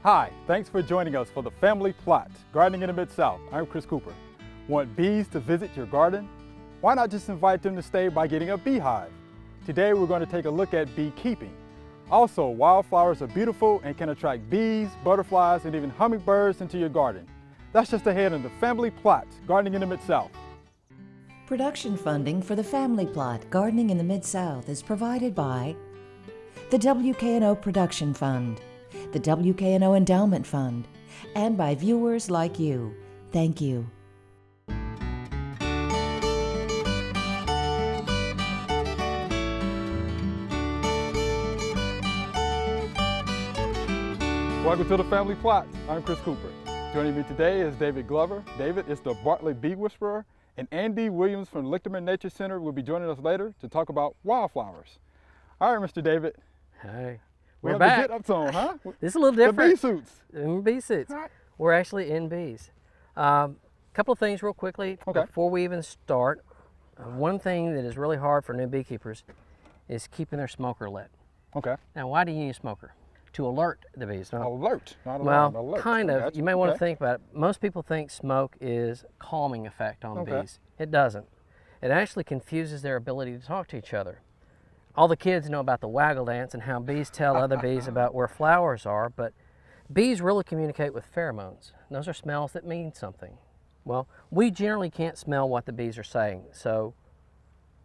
Hi, thanks for joining us for the Family Plot, Gardening in the Mid-South. I'm Chris Cooper. Want bees to visit your garden? Why not just invite them to stay by getting a beehive? Today we're going to take a look at beekeeping. Also, wildflowers are beautiful and can attract bees, butterflies, and even hummingbirds into your garden. That's just ahead in the Family Plot, Gardening in the Mid-South. Production funding for the Family Plot Gardening in the Mid-South is provided by the WKNO Production Fund, the WKNO Endowment Fund, and by viewers like you. Thank you. Welcome to the Family Plot. I'm Chris Cooper. Joining me today is David Glover. David is the Bartlett Bee Whisperer, and Andy Williams from Lichterman Nature Center will be joining us later to talk about wildflowers. All right, Mr. David. Hey, We we're have back. the get-ups on, huh? This is a little The different. bee suits. In bee suits. All right. We're actually in bees. Couple of things real quickly Okay. before we even start. One thing that is really hard for new beekeepers is keeping their smoker lit. Okay. Now, why do you use smoker? To alert the bees. Not, Alert, not well, alarm, alert. kind I of. got You may want to Okay. think about it. Most people think smoke is calming effect on Okay. bees. It doesn't. It actually confuses their ability to talk to each other. All the kids know about the waggle dance and how bees tell other bees about where flowers are, but bees really communicate with pheromones. Those are smells that mean something. Well, we generally can't smell what the bees are saying, so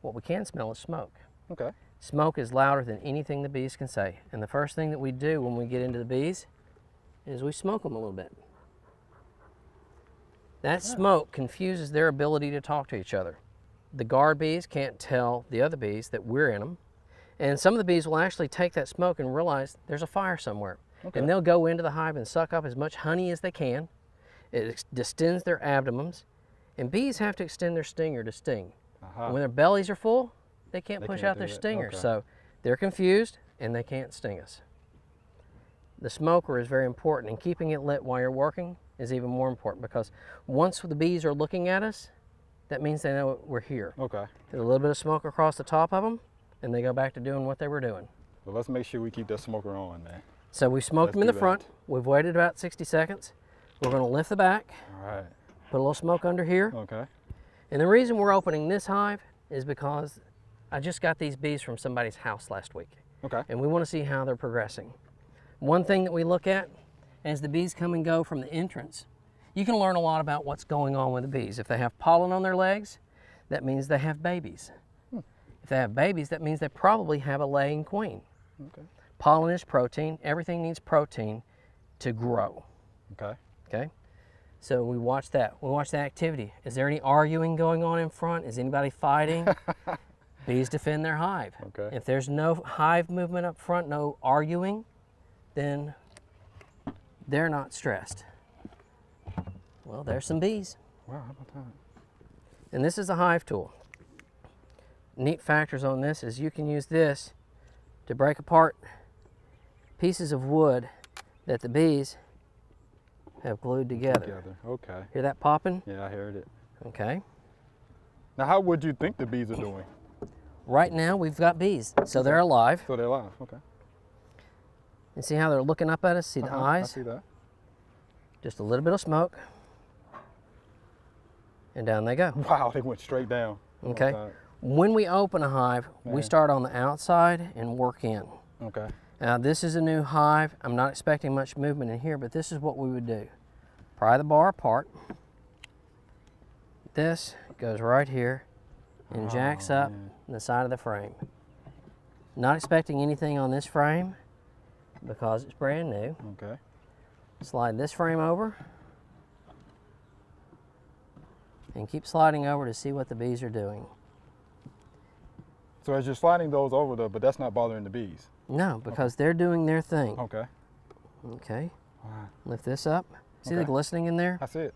what we can smell is smoke. Okay. Smoke is louder than anything the bees can say, and the first thing that we do when we get into the bees is we smoke them a little bit. That smoke confuses their ability to talk to each other. The guard bees can't tell the other bees that we're in them, and some of the bees will actually take that smoke and realize there's a fire somewhere. Okay. And they'll go into the hive and suck up as much honey as they can. It distends their abdomens, and bees have to extend their stinger to sting. Uh-huh. And when their bellies are full, they can't They push can't out do their that. stinger, Okay. so they're confused and they can't sting us. The smoker is very important, and keeping it lit while you're working is even more important, because once the bees are looking at us, that means they know we're here. Okay. There's a little bit of smoke across the top of them, and they go back to doing what they were doing. Well, let's make sure we keep that smoker on, man. So we smoked Let's them in the do front. that. We've waited about 60 seconds. We're going to lift the back, All right. put a little smoke under here. Okay. And the reason we're opening this hive is because I just got these bees from somebody's house last week, Okay. and we want to see how they're progressing. One thing that we look at as the bees come and go from the entrance, you can learn a lot about what's going on with the bees. If they have pollen on their legs, that means they have babies. If they have babies, that means they probably have a laying queen. Okay. Pollen is protein. Everything needs protein to grow. Okay. Okay? So we watch that. We watch the activity. Is there any arguing going on in front? Is anybody fighting? Bees defend their hive. Okay. If there's no hive movement up front, no arguing, then they're not stressed. Well, there's some bees. Wow, how about that? And this is a hive tool. Neat factors on this is you can use this to break apart pieces of wood that the bees have glued together. Okay. Hear that popping? Yeah, I heard it. Okay. Now, how would you think the bees are doing? Right now we've got bees, so they're alive. So they're alive. Okay. You see how they're looking up at us? See the I eyes? see that. Just a little bit of smoke. And down they go. Wow, they went straight down. How about Okay. that? When we open a hive, we Yeah. start on the outside and work in. Okay. Now this is a new hive. I'm not expecting much movement in here, but this is what we would do. Pry the bar apart. This goes right here and jacks up man. the side of the frame. Not expecting anything on this frame because it's brand new. Okay. Slide this frame over and keep sliding over to see what the bees are doing. So as you're sliding those over though, but that's not bothering the bees. No, because they're doing their thing. Okay. Okay, Wow. lift this up. See the Okay. glistening in there? I see it.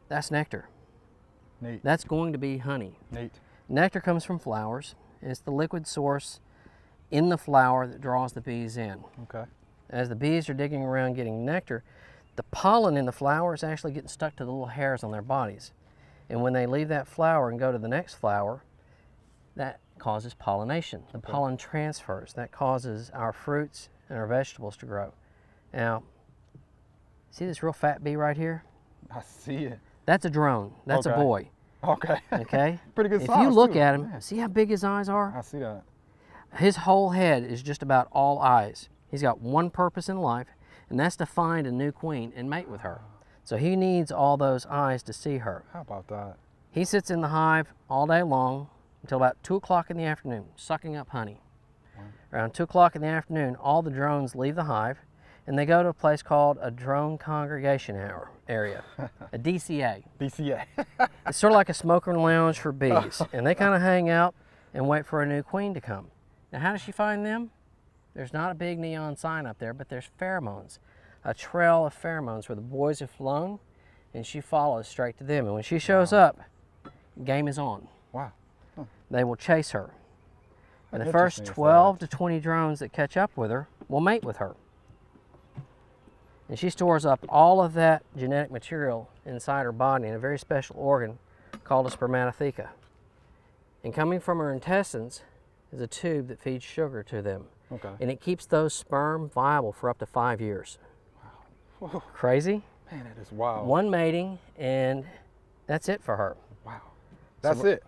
That's nectar. Neat. That's going to be honey. Neat. Nectar comes from flowers. It's the liquid source in the flower that draws the bees in. Okay. As the bees are digging around getting nectar, the pollen in the flower is actually getting stuck to the little hairs on their bodies. And when they leave that flower and go to the next flower, that causes pollination. The pollen transfers. That causes our fruits and our vegetables to grow. Now, See this real fat bee right here? I see it. That's a drone. That's a Okay. boy. Okay. Okay? Pretty good If size, you look too. at him, Man, see how big his eyes are? I see that. His whole head is just about all eyes. He's got one purpose in life, and that's to find a new queen and mate with her. So he needs all those eyes to see her. How about that? He sits in the hive all day long until about 2 o'clock in the afternoon, sucking up honey. Around 2 o'clock in the afternoon, all the drones leave the hive, and they go to a place called a drone congregation area, a DCA. DCA. It's sort of like a smoker lounge for bees, and they kind of hang out and wait for a new queen to come. Now, how does she find them? There's not a big neon sign up there, but there's pheromones, a trail of pheromones where the boys have flown, and she follows straight to them. And when she shows up, game is on. Wow. They will chase her. And the Interesting first fact. 12 to 20 drones that catch up with her will mate with her. And she stores up all of that genetic material inside her body in a very special organ called a spermatotheca. And coming from her intestines is a tube that feeds sugar to them. Okay. And it keeps those sperm viable for up to 5 years. Whoa. Crazy? Man, that is wild. One mating, and that's it for her. Wow. That's it.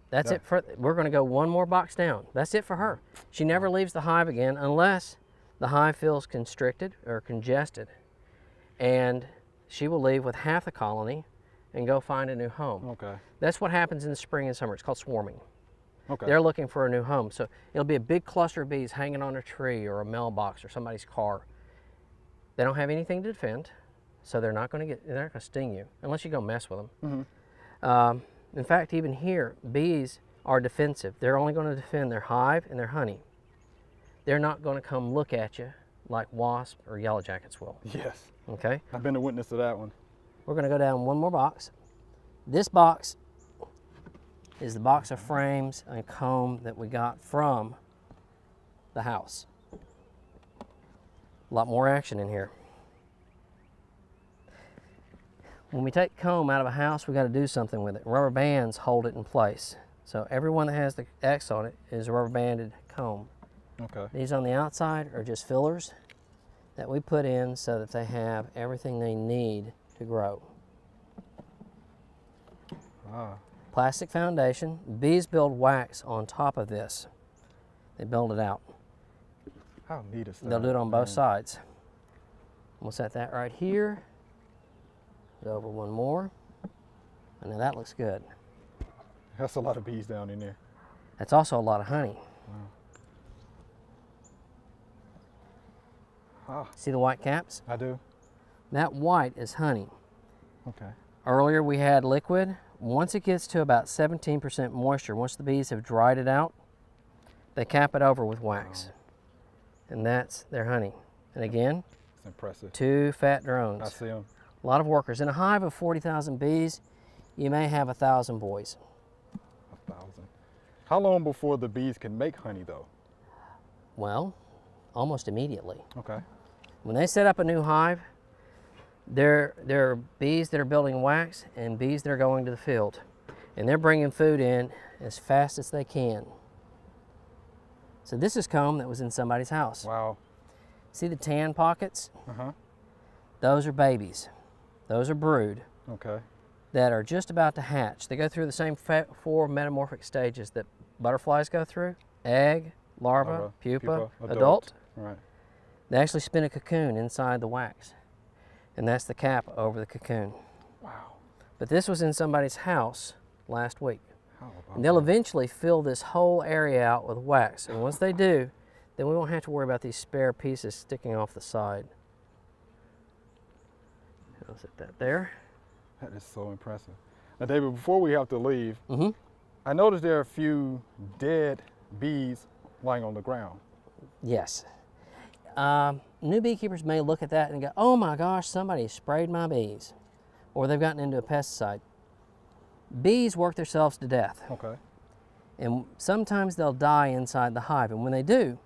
That's Yeah. it for, we're going to go one more box down. That's it for her. She never leaves the hive again unless the hive feels constricted or congested. And she will leave with half the colony and go find a new home. Okay. That's what happens in the spring and summer. It's called swarming. Okay. They're looking for a new home. So it'll be a big cluster of bees hanging on a tree or a mailbox or somebody's car. They don't have anything to defend, so they're not going to sting you unless you go mess with them. Mhm. In fact, even here, bees are defensive. They're only going to defend their hive and their honey. They're not going to come look at you like wasps or yellow jackets will. Yes. Okay? I've been a witness to that one. We're going to go down one more box. This box is the box of frames and comb that we got from the house. A lot more action in here. When we take comb out of a house, we got to do something with it. Rubber bands hold it in place. So everyone that has the X on it is a rubber banded comb. Okay. These on the outside are just fillers that we put in so that they have everything they need to grow. Ah. Plastic foundation. Bees build wax on top of this. They build it out. How neat is that? They'll do it on both man? sides. We'll set that right here. Go over one more. And now that looks good. That's a lot of bees down in there. That's also a lot of honey. Ah, See the white caps? I do. That white is honey. Okay. Earlier we had liquid. Once it gets to about 17% moisture, once the bees have dried it out, they cap it over with wax. And that's their honey. And again, It's impressive. 2 fat I drones. see them. A lot of workers. In a hive of 40,000 bees, you may have 1,000 boys. 1,000. How long before the bees can make honey, though? Well, almost immediately. Okay. When they set up a new hive, there are bees that are building wax and bees that are going to the field. And they're bringing food in as fast as they can. So this is comb that was in somebody's house. Wow. See the tan pockets? Uh-huh. Those are babies. Those are brood Okay. that are just about to hatch. They go through the same 4 metamorphic stages that butterflies go through: egg, larva, pupa, adult. Right. They actually spin a cocoon inside the wax, and that's the cap over the cocoon. Wow. But this was in somebody's house last week. How about And they'll that? eventually fill this whole area out with wax. And once they do, then we won't have to worry about these spare pieces sticking off the side. I'll set that there. That is so impressive. Now, David, before we have to leave, Mm-hmm. I noticed there are a few dead bees lying on the ground. Yes. New beekeepers may look at that and go, oh my gosh, somebody sprayed my bees. Or they've gotten into a pesticide. Bees work themselves to death. Okay. And sometimes they'll die inside the hive. And when they do,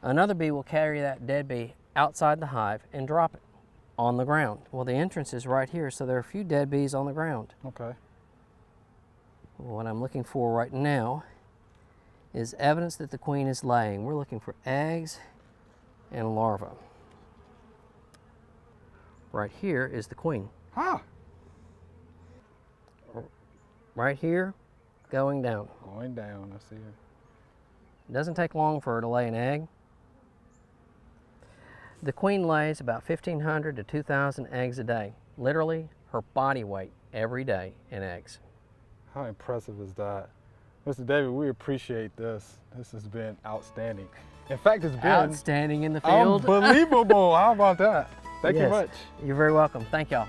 another bee will carry that dead bee outside the hive and drop it on the ground. Well, the entrance is right here, so there are a few dead bees on the ground. Okay. What I'm looking for right now is evidence that the queen is laying. We're looking for eggs and larvae. Right here is the queen. Huh. Right here, going down. Going down, I see her. It doesn't take long for her to lay an egg. The queen lays about 1,500 to 2,000 eggs a day. Literally, her body weight every day in eggs. How impressive is that? Mr. David, we appreciate this. This has been outstanding. In fact, it's been Outstanding in the field. unbelievable. How about that? Thank you Yes. much. You're very welcome. Thank y'all.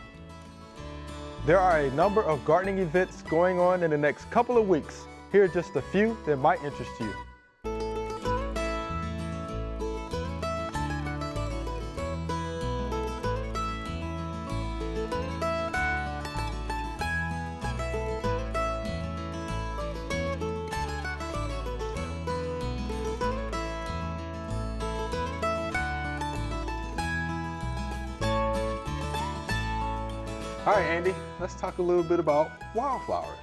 There are a number of gardening events going on in the next couple of weeks. Here are just a few that might interest you. All right, Andy, let's talk a little bit about wildflowers.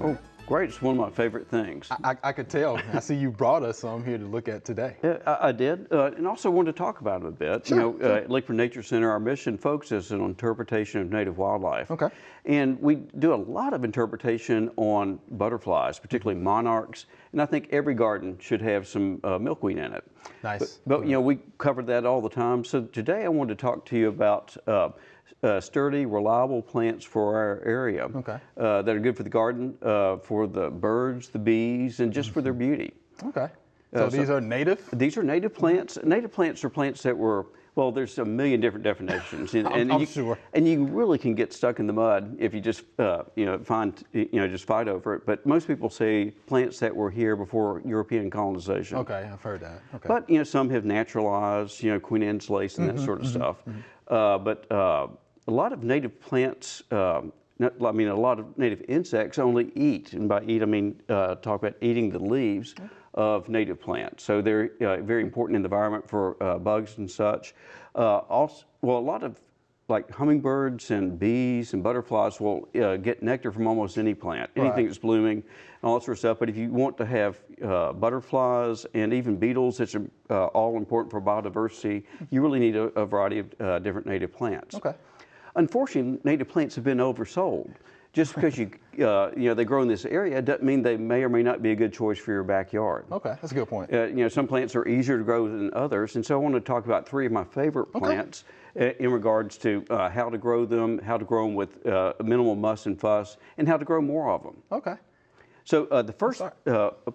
Oh, great. It's one of my favorite things. I could tell. I see you brought us some here to look at today. Yeah, I did, and also wanted to talk about it a bit. Sure, At Lakeland Nature Center, our mission focuses on interpretation of native wildlife. Okay. And we do a lot of interpretation on butterflies, particularly monarchs, and I think every garden should have some milkweed in it. Nice. But we cover that all the time. So today I wanted to talk to you about sturdy, reliable plants for our area. Okay. That are good for the garden, for the birds, the bees, and just for their beauty. Okay. So these are native? These are native plants. Native plants are plants that were, well, there's a million different definitions. And, I'm sure. And you really can get stuck in the mud if you just, just fight over it. But most people say plants that were here before European colonization. Okay, I've heard that. Okay. But, some have naturalized, Queen Anne's lace and that sort of stuff. But a lot of native plants, a lot of native insects only eat, and by eat I mean talk about eating the leaves of native plants. So they're very important in the environment for bugs and such. Also, well, a lot of like hummingbirds and bees and butterflies will get nectar from almost any plant, anything that's blooming, and all that sort of stuff. But if you want to have butterflies and even beetles, it's all important for biodiversity, you really need a variety of different native plants. Okay. Unfortunately, native plants have been oversold. Just because they grow in this area doesn't mean they may or may not be a good choice for your backyard. Okay, that's a good point. Some plants are easier to grow than others, and so I want to talk about three of my favorite plants in regards to how to grow them with minimal muss and fuss, and how to grow more of them. Okay. So the first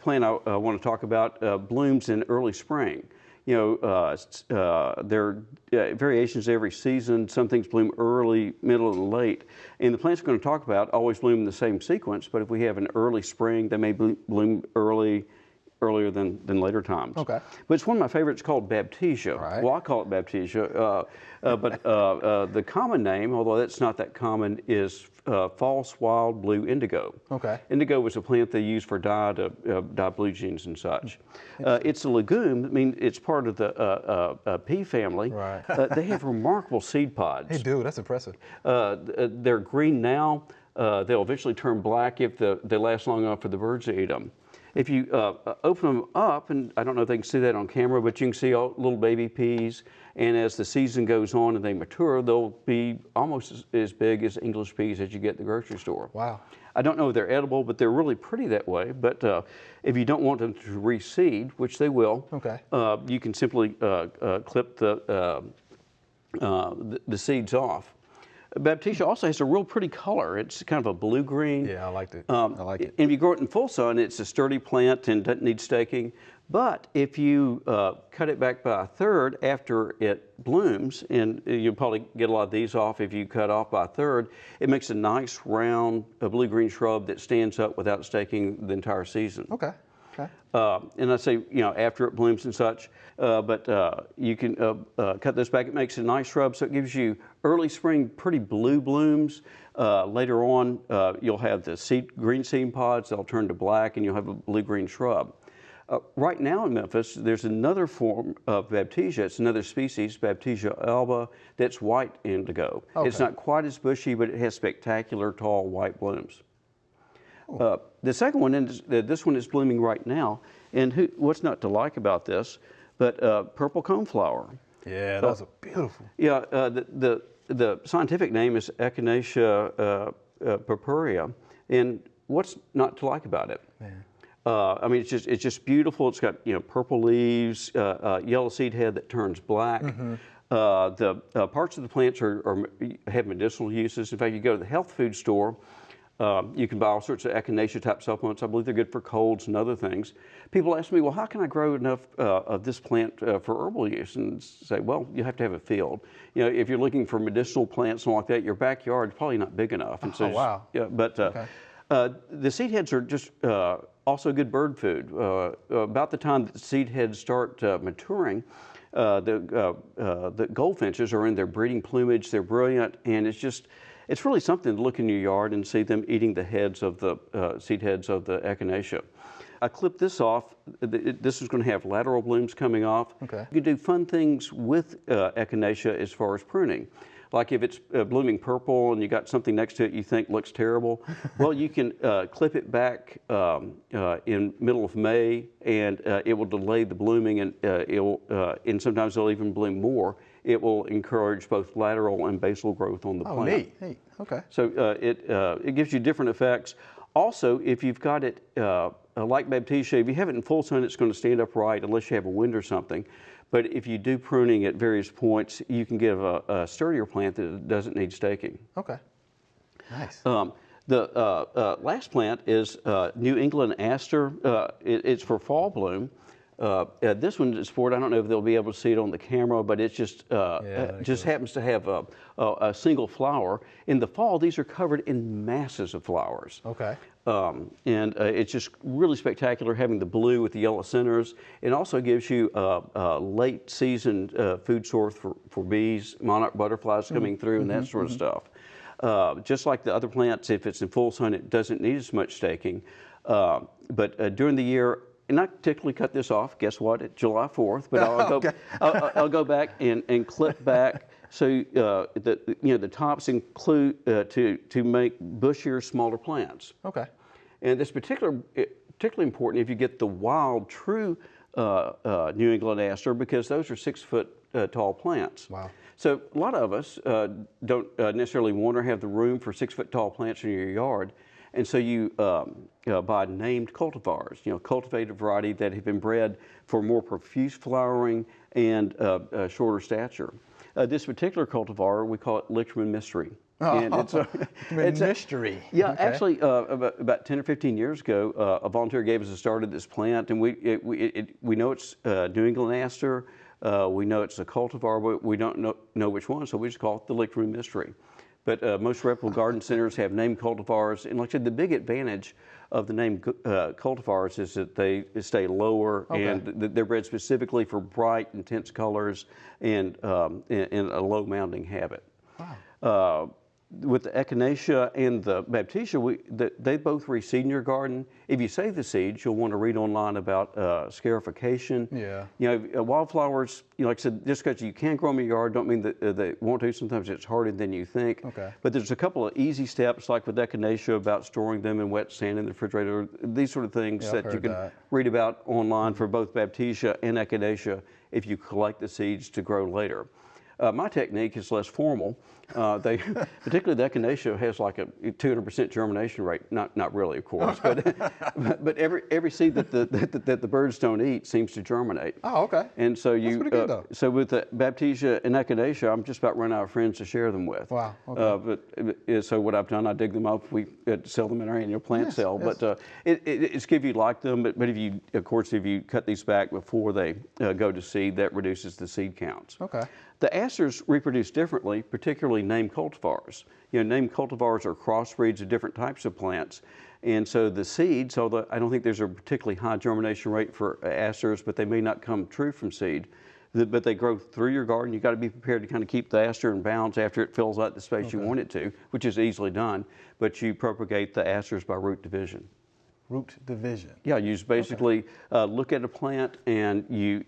plant I want to talk about blooms in early spring. There are variations every season. Some things bloom early, middle, and late. And the plants we're going to talk about always bloom in the same sequence, but if we have an early spring, they may bloom earlier than later times. Okay. But it's one of my favorites called Baptisia. Right. Well, I call it Baptisia, but the common name, although that's not that common, is false wild blue indigo. Okay. Indigo was a plant they used for dye to dye blue jeans and such. It's a legume. I mean, it's part of the pea family. Right. They have remarkable seed pods. Hey, dude, that's impressive. They're green now. They'll eventually turn black if they last long enough for the birds to eat them. If you open them up, and I don't know if they can see that on camera, but you can see all little baby peas, and as the season goes on and they mature, they'll be almost as big as English peas that you get at the grocery store. Wow. I don't know if they're edible, but they're really pretty that way. But if you don't want them to reseed, which they will, Okay. You can simply clip the seeds off. Baptisia also has a real pretty color. It's kind of a blue-green. Yeah, I liked it. I like it. And if you grow it in full sun, it's a sturdy plant and doesn't need staking. But if you cut it back by a third after it blooms, and you'll probably get a lot of these off if you cut off by a third, it makes a nice round blue-green shrub that stands up without staking the entire season. Okay. Okay. And I say, after it blooms and such, but you can cut this back. It makes a nice shrub, so it gives you early spring pretty blue blooms. Later on, you'll have the green seed pods. They'll turn to black, and you'll have a blue-green shrub. Right now in Memphis, there's another form of Baptisia. It's another species, Baptisia alba, that's white indigo. Okay. It's not quite as bushy, but it has spectacular tall white blooms. The second one, and this one is blooming right now, and what's not to like about this, but purple coneflower. Yeah, those are beautiful. Yeah, the scientific name is Echinacea purpurea, and what's not to like about it? I mean, it's just beautiful. It's got purple leaves, yellow seed head that turns black. The parts of the plants have medicinal uses. In fact, you go to the health food store, you can buy all sorts of Echinacea type supplements. I believe they're good for colds and other things. People ask me, well, how can I grow enough of this plant for herbal use? And say, well, you have to have a field. If you're looking for medicinal plants and like that, your backyard is probably not big enough. And so wow. Yeah, but the seed heads are just also good bird food. About the time that the seed heads start maturing, the goldfinches are in their breeding plumage. They're brilliant, and it's really something to look in your yard and see them eating the heads of the seed heads of the Echinacea. I clipped this off. This is going to have lateral blooms coming off. Okay. You can do fun things with Echinacea as far as pruning. Like if it's blooming purple and you got something next to it you think looks terrible, well, you can clip it back in middle of May, and it will delay the blooming, and and sometimes it'll even bloom more. It will encourage both lateral and basal growth on the plant. Oh, neat. Okay. So it gives you different effects. Also, if you've got it like Baptisia, if you have it in full sun, it's going to stand upright unless you have a wind or something. But if you do pruning at various points, you can give a sturdier plant that doesn't need staking. Okay. Nice. The last plant is New England aster. It's for fall bloom. This one is for, I don't know if they'll be able to see it on the camera, but it's just happens to have a single flower. In the fall, these are covered in masses of flowers. Okay. And it's just really spectacular having the blue with the yellow centers. It also gives you a late season food source for bees, monarch butterflies coming through, and that sort of stuff. Just like the other plants, if it's in full sun, it doesn't need as much staking. But during the year, and I typically cut this off, guess what, at July 4th, but I'll go back and clip back so the tops include to make bushier, smaller plants. Okay. And this particularly important if you get the wild, true New England aster, because those are 6 foot tall plants. Wow. So a lot of us don't necessarily want or have the room for 6 foot tall plants in your yard. And so you buy named cultivars, cultivated variety that have been bred for more profuse flowering and shorter stature. This particular cultivar, we call it Lichterman Mystery. And it's a mystery. Yeah, okay. Actually, about 10 or 15 years ago, a volunteer gave us a start of this plant, and we know it's New England aster. We know it's a cultivar, but we don't know which one, so we just call it the Lichterman Mystery. But most reputable garden centers have named cultivars, and like I said, the big advantage of the named cultivars is that they stay lower, and they're bred specifically for bright, intense colors and a low mounding habit. Wow. With the Echinacea and the Baptisia, they both reseed in your garden. If you save the seeds, you'll want to read online about scarification. Yeah. Wildflowers, like I said, just because you can grow them in your yard don't mean that they want to. Sometimes it's harder than you think. Okay. But there's a couple of easy steps, like with Echinacea, about storing them in wet sand in the refrigerator. These sort of things that you can read about online for both Baptisia and Echinacea if you collect the seeds to grow later. My technique is less formal. Particularly the Echinacea has like a 200% germination rate. Not really, of course, but every seed that the birds don't eat seems to germinate. Oh, okay. And so That's pretty good, though. so with the Baptisia and Echinacea, I'm just about running out of friends to share them with. Wow. Okay. So what I've done, I dig them up. We sell them in our annual plant sale. Yes. But it's if you like them. But if you cut these back before they go to seed, that reduces the seed counts. Okay. The asters reproduce differently, particularly named cultivars. Named cultivars are crossbreeds of different types of plants. And so the seeds, although I don't think there's a particularly high germination rate for asters, but they may not come true from seed, but they grow through your garden. You've got to be prepared to kind of keep the aster in bounds after it fills out the space you want it to, which is easily done, but you propagate the asters by root division. Root division. Yeah, you just basically look at a plant and you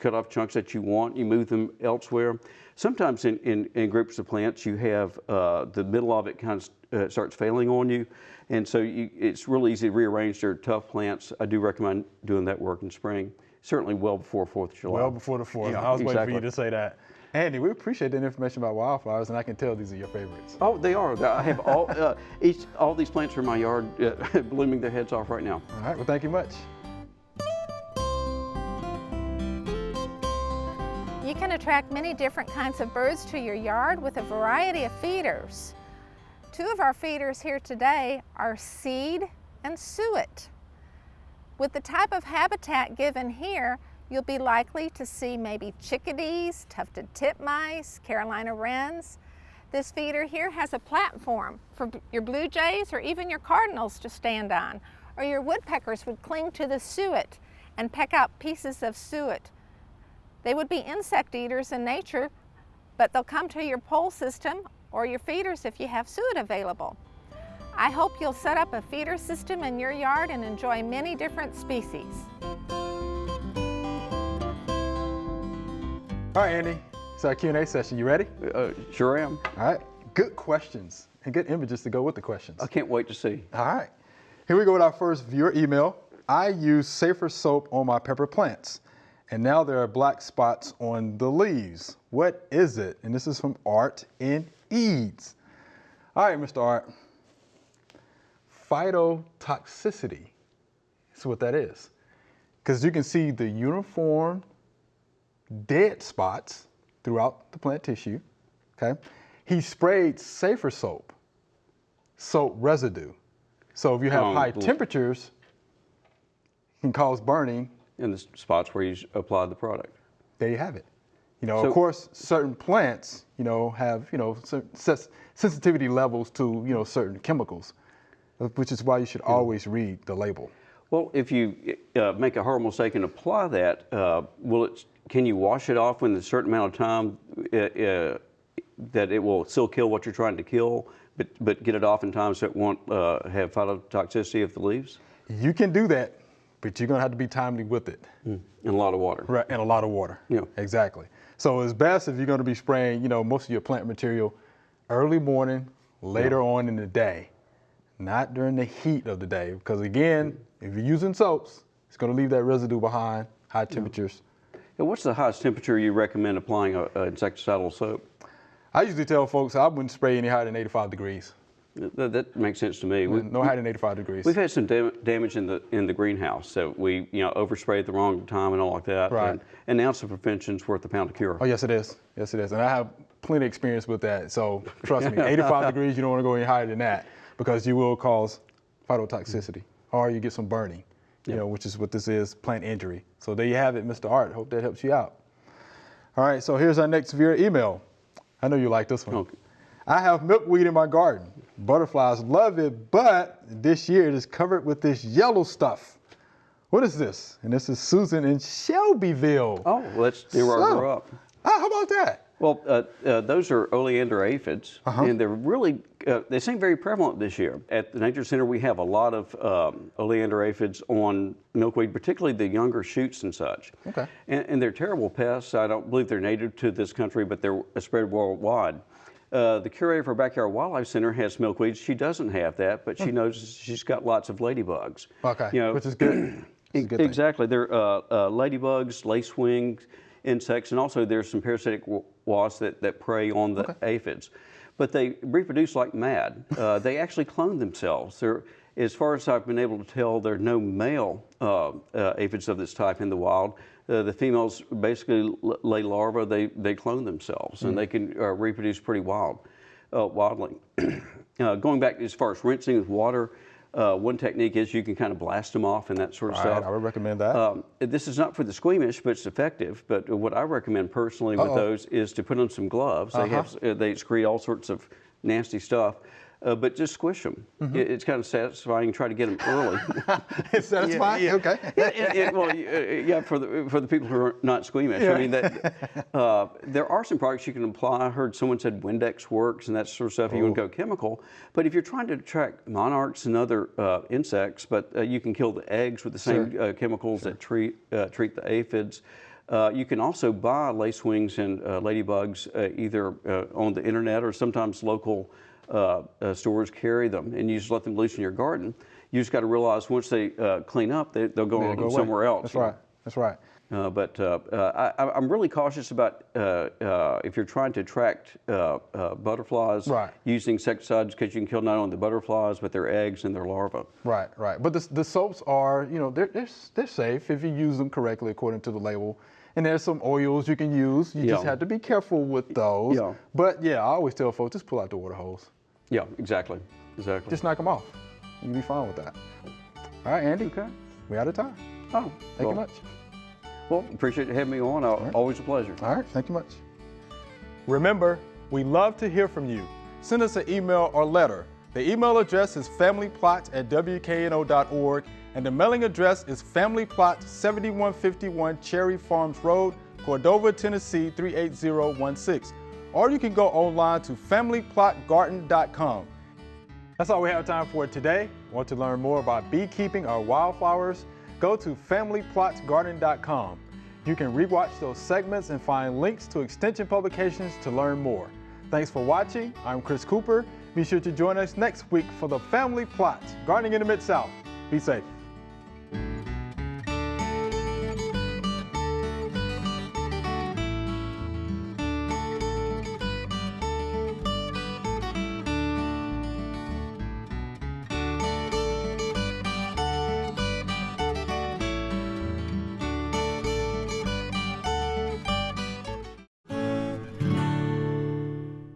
cut off chunks that you want, you move them elsewhere. Sometimes in groups of plants you have the middle of it kind of starts failing on you, and so it's really easy to rearrange their tough plants. I do recommend doing that work in spring. certainly well before 4th of July. Well before the 4th. Yeah, I was waiting for you exactly. to say that. Andy, we appreciate that information about wildflowers, and I can tell these are your favorites. Oh, they are. I have all these plants are in my yard blooming their heads off right now. All right, well, thank you much. You can attract many different kinds of birds to your yard with a variety of feeders. Two of our feeders here today are seed and suet. With the type of habitat given here, you'll be likely to see maybe chickadees, tufted titmice, Carolina wrens. This feeder here has a platform for your blue jays or even your cardinals to stand on, or your woodpeckers would cling to the suet and peck out pieces of suet. They would be insect eaters in nature, but they'll come to your pole system or your feeders if you have suet available. I hope you'll set up a feeder system in your yard and enjoy many different species. All right, Andy, it's our Q&A session. You ready? Sure am. All right, good questions and good images to go with the questions. I can't wait to see. All right, here we go with our first viewer email. I use Safer soap on my pepper plants, and now there are black spots on the leaves. What is it? And this is from Art in Eads. All right, Mr. Art. Phytotoxicity is what that is. Because you can see the uniform dead spots throughout the plant tissue, okay? He sprayed Safer soap residue. So if you have high temperatures, it can cause burning. In the spots where you applied the product. There you have it. You know, of course, certain plants, you know, have, you know, certain sensitivity levels to, you know, certain chemicals, which is why you should always read the label. Well, if you make a horrible mistake and apply that, can you wash it off in a certain amount of time that it will still kill what you're trying to kill, but get it off in time so it won't have phytotoxicity of the leaves? You can do that, but you're gonna have to be timely with it. And a lot of water. Right, and a lot of water. Yeah. Exactly. So it's best if you're gonna be spraying, you know, most of your plant material early morning, later on in the day, not during the heat of the day. Because again, if you're using soaps, it's gonna leave that residue behind, high temperatures. And what's the highest temperature you recommend applying an insecticidal soap? I usually tell folks I wouldn't spray any higher than 85 degrees. That makes sense to me. No higher than 85 degrees. We've had some damage in the greenhouse, so we oversprayed at the wrong time and all like that. Right. And an ounce of prevention's worth a pound of cure. Oh yes, it is. Yes, it is. And I have plenty of experience with that. So trust me, 85 degrees, you don't want to go any higher than that because you will cause phytotoxicity or you get some burning, you know, which is what this is, plant injury. So there you have it, Mr. Art. Hope that helps you out. All right, so here's our next viewer email. I know you like this one. Okay. I have milkweed in my garden. Butterflies love it, but this year it is covered with this yellow stuff. What is this? And this is Susan in Shelbyville. Oh, well, that's where I grew up. How about that? Well, those are oleander aphids, and they're really, they seem very prevalent this year. At the Nature Center, we have a lot of oleander aphids on milkweed, particularly the younger shoots and such. Okay. And they're terrible pests. I don't believe they're native to this country, but they're spread worldwide. The curator for our Backyard Wildlife Center has milkweeds. She doesn't have that, but she knows she's got lots of ladybugs. Okay, You know, which is good. It's a good thing. Exactly. They're ladybugs, lacewing insects, and also there's some parasitic wasps that prey on the aphids. But they reproduce like mad. They actually clone themselves. As far as I've been able to tell, there are no male aphids of this type in the wild. The females basically lay larvae. They clone themselves, and they can reproduce pretty wildly. Going back as far as rinsing with water, one technique is you can kind of blast them off and that sort of stuff. I would recommend that. This is not for the squeamish, but it's effective. But what I recommend personally with those is to put on some gloves. They excrete all sorts of nasty stuff. But just squish them. It's kind of satisfying. Try to get them early. It's satisfying? Yeah. Okay. Well, for the people who are not squeamish. Yeah. I mean, there are some products you can apply. I heard someone said Windex works and that sort of stuff. You wouldn't go chemical. But if you're trying to attract monarchs and other insects, but you can kill the eggs with the same chemicals that treat the aphids. You can also buy lacewings and ladybugs either on the internet or sometimes local stores carry them, and you just let them loose in your garden. You just got to realize once they clean up, they'll go on somewhere else. That's right. That's right. I'm really cautious about if you're trying to attract butterflies Right. using insecticides, because you can kill not only the butterflies but their eggs and their larvae. Right, right. But the soaps are, you know, they're safe if you use them correctly according to the label. And there's some oils you can use. You just Yeah. have to be careful with those. Yeah. But yeah, I always tell folks, just pull out the water hose. Yeah, exactly. Just knock them off. You'll be fine with that. All right, Andy. Okay. We're out of time. Oh, Thank you much. Well, appreciate you having me on. Always a pleasure. All right, thank you much. Remember, we love to hear from you. Send us an email or letter. The email address is familyplot@wkno.org, and the mailing address is Family Plot, 7151 Cherry Farms Road, Cordova, Tennessee 38016. Or you can go online to familyplotgarden.com. That's all we have time for today. Want to learn more about beekeeping or wildflowers? Go to familyplotgarden.com. You can rewatch those segments and find links to extension publications to learn more. Thanks for watching. I'm Chris Cooper. Be sure to join us next week for the Family Plot, Gardening in the Mid-South. Be safe.